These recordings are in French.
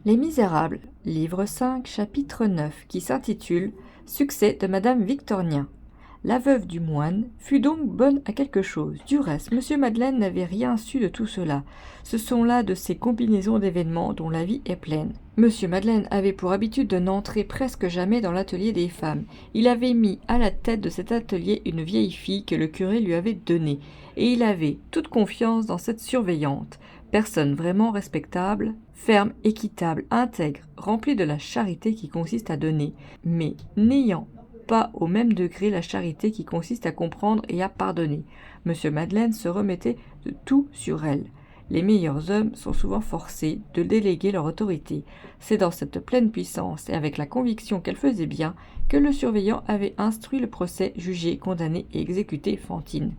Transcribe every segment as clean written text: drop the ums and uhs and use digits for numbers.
Les Misérables, livre 5, chapitre 9, qui s'intitule « Succès de Madame Victurnien ». La veuve du moine fut donc bonne à quelque chose. Du reste, M. Madeleine n'avait rien su de tout cela. Ce sont là de ces combinaisons d'événements dont la vie est pleine. M. Madeleine avait pour habitude de n'entrer presque jamais dans l'atelier des femmes. Il avait mis à la tête de cet atelier une vieille fille que le curé lui avait donnée, et il avait toute confiance dans cette surveillante. Personne vraiment respectable, ferme, équitable, intègre, remplie de la charité qui consiste à donner, mais n'ayant pas au même degré la charité qui consiste à comprendre et à pardonner. M. Madeleine se remettait de tout sur elle. Les meilleurs hommes sont souvent forcés de déléguer leur autorité. C'est dans cette pleine puissance et avec la conviction qu'elle faisait bien que le surveillant avait instruit le procès, jugé, condamné et exécuté Fantine.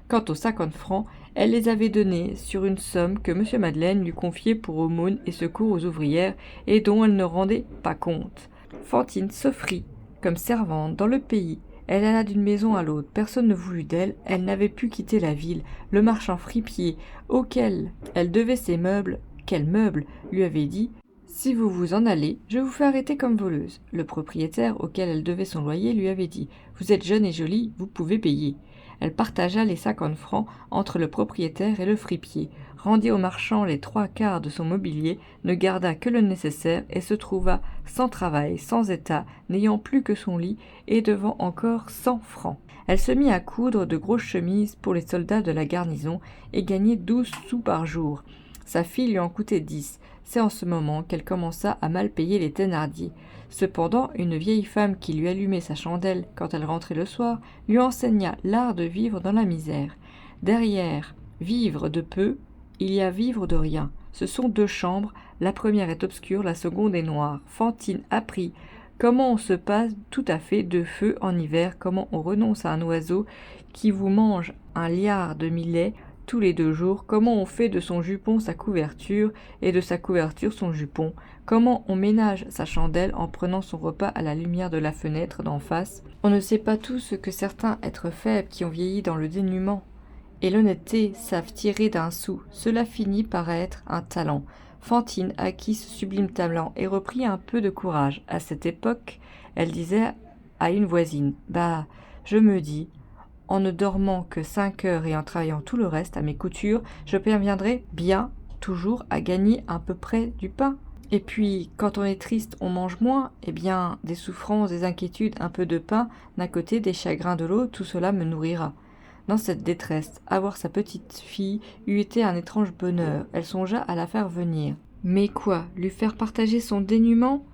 Quant aux 50 francs, elle les avait donnés sur une somme que M. Madeleine lui confiait pour aumône et secours aux ouvrières et dont elle ne rendait pas compte. Fantine s'offrit comme servante dans le pays. Elle alla d'une maison à l'autre, personne ne voulut d'elle, elle n'avait pu quitter la ville. Le marchand fripier, auquel elle devait ses meubles, quels meubles, lui avait dit « Si vous vous en allez, je vous fais arrêter comme voleuse ». Le propriétaire, auquel elle devait son loyer, lui avait dit « Vous êtes jeune et jolie, vous pouvez payer ». Elle partagea les 50 francs entre le propriétaire et le fripier, rendit au marchand les 3/4 de son mobilier, ne garda que le nécessaire et se trouva sans travail, sans état, n'ayant plus que son lit et devant encore 100 francs. Elle se mit à coudre de grosses chemises pour les soldats de la garnison et gagnait 12 sous par jour. Sa fille lui en coûtait 10. C'est en ce moment qu'elle commença à mal payer les Thénardier. Cependant, une vieille femme qui lui allumait sa chandelle quand elle rentrait le soir, lui enseigna l'art de vivre dans la misère. Derrière vivre de peu, il y a vivre de rien. Ce sont 2 chambres, la première est obscure, la seconde est noire. Fantine apprit comment on se passe tout à fait de feu en hiver, comment on renonce à un oiseau qui vous mange un liard de millet tous les 2 jours, comment on fait de son jupon sa couverture et de sa couverture son jupon, comment on ménage sa chandelle en prenant son repas à la lumière de la fenêtre d'en face. On ne sait pas tout ce que certains êtres faibles qui ont vieilli dans le dénuement et l'honnêteté savent tirer d'un sou. Cela finit par être un talent. Fantine acquit ce sublime talent et reprit un peu de courage. À cette époque, elle disait à une voisine « Bah, je me dis, en ne dormant que 5 heures et en travaillant tout le reste à mes coutures, je parviendrai bien toujours à gagner à peu près du pain. Et puis, quand on est triste, on mange moins. Eh bien, des souffrances, des inquiétudes, un peu de pain d'un côté, des chagrins de l'autre, tout cela me nourrira. » Dans cette détresse, avoir sa petite fille eût été un étrange bonheur. Elle songea à la faire venir. Mais quoi, lui faire partager son dénuement ?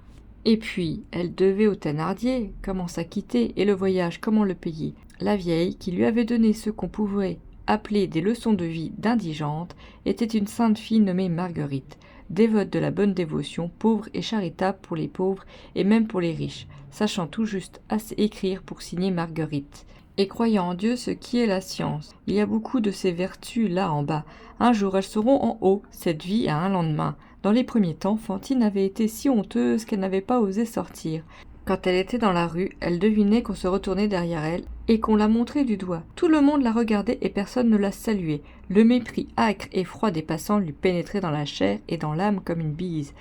Et puis, elle devait aux Thénardier, comment s'acquitter, et le voyage, comment le payer. La vieille, qui lui avait donné ce qu'on pouvait appeler des leçons de vie d'indigente, était une sainte fille nommée Marguerite, dévote de la bonne dévotion, pauvre et charitable pour les pauvres et même pour les riches, sachant tout juste assez écrire pour signer Marguerite, et croyant en Dieu ce qui est la science. Il y a beaucoup de ces vertus là en bas. Un jour elles seront en haut, cette vie a un lendemain. Dans les premiers temps, Fantine avait été si honteuse qu'elle n'avait pas osé sortir. Quand elle était dans la rue, elle devinait qu'on se retournait derrière elle et qu'on la montrait du doigt. Tout le monde la regardait et personne ne la saluait. Le mépris âcre et froid des passants lui pénétrait dans la chair et dans l'âme comme une bise.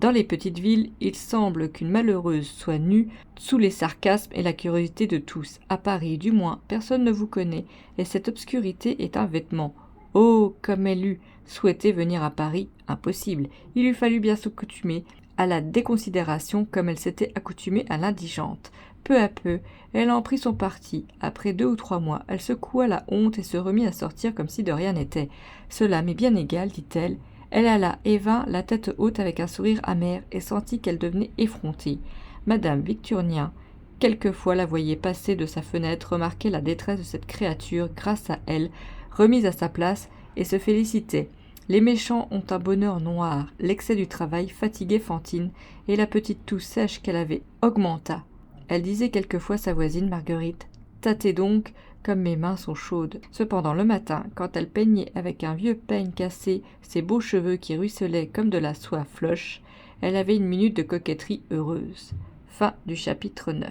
Dans les petites villes, il semble qu'une malheureuse soit nue sous les sarcasmes et la curiosité de tous. À Paris, du moins, personne ne vous connaît, et cette obscurité est un vêtement. Oh, comme elle eût souhaité venir à Paris, impossible. Il eût fallu bien s'accoutumer à la déconsidération comme elle s'était accoutumée à l'indigente. Peu à peu, elle en prit son parti. Après 2 ou 3 mois, elle secoua la honte et se remit à sortir comme si de rien n'était. Cela m'est bien égal, dit-elle. Elle alla et vint, la tête haute avec un sourire amer, et sentit qu'elle devenait effrontée. Madame Victurnien, quelquefois la voyait passer de sa fenêtre, remarquait la détresse de cette créature, grâce à elle, remise à sa place, et se félicitait. Les méchants ont un bonheur noir. L'excès du travail fatiguait Fantine, et la petite toux sèche qu'elle avait augmenta. Elle disait quelquefois à sa voisine Marguerite « Tâtez donc, comme mes mains sont chaudes. » Cependant, le matin, quand elle peignait avec un vieux peigne cassé ses beaux cheveux qui ruisselaient comme de la soie floche, elle avait une minute de coquetterie heureuse. Fin du chapitre 9.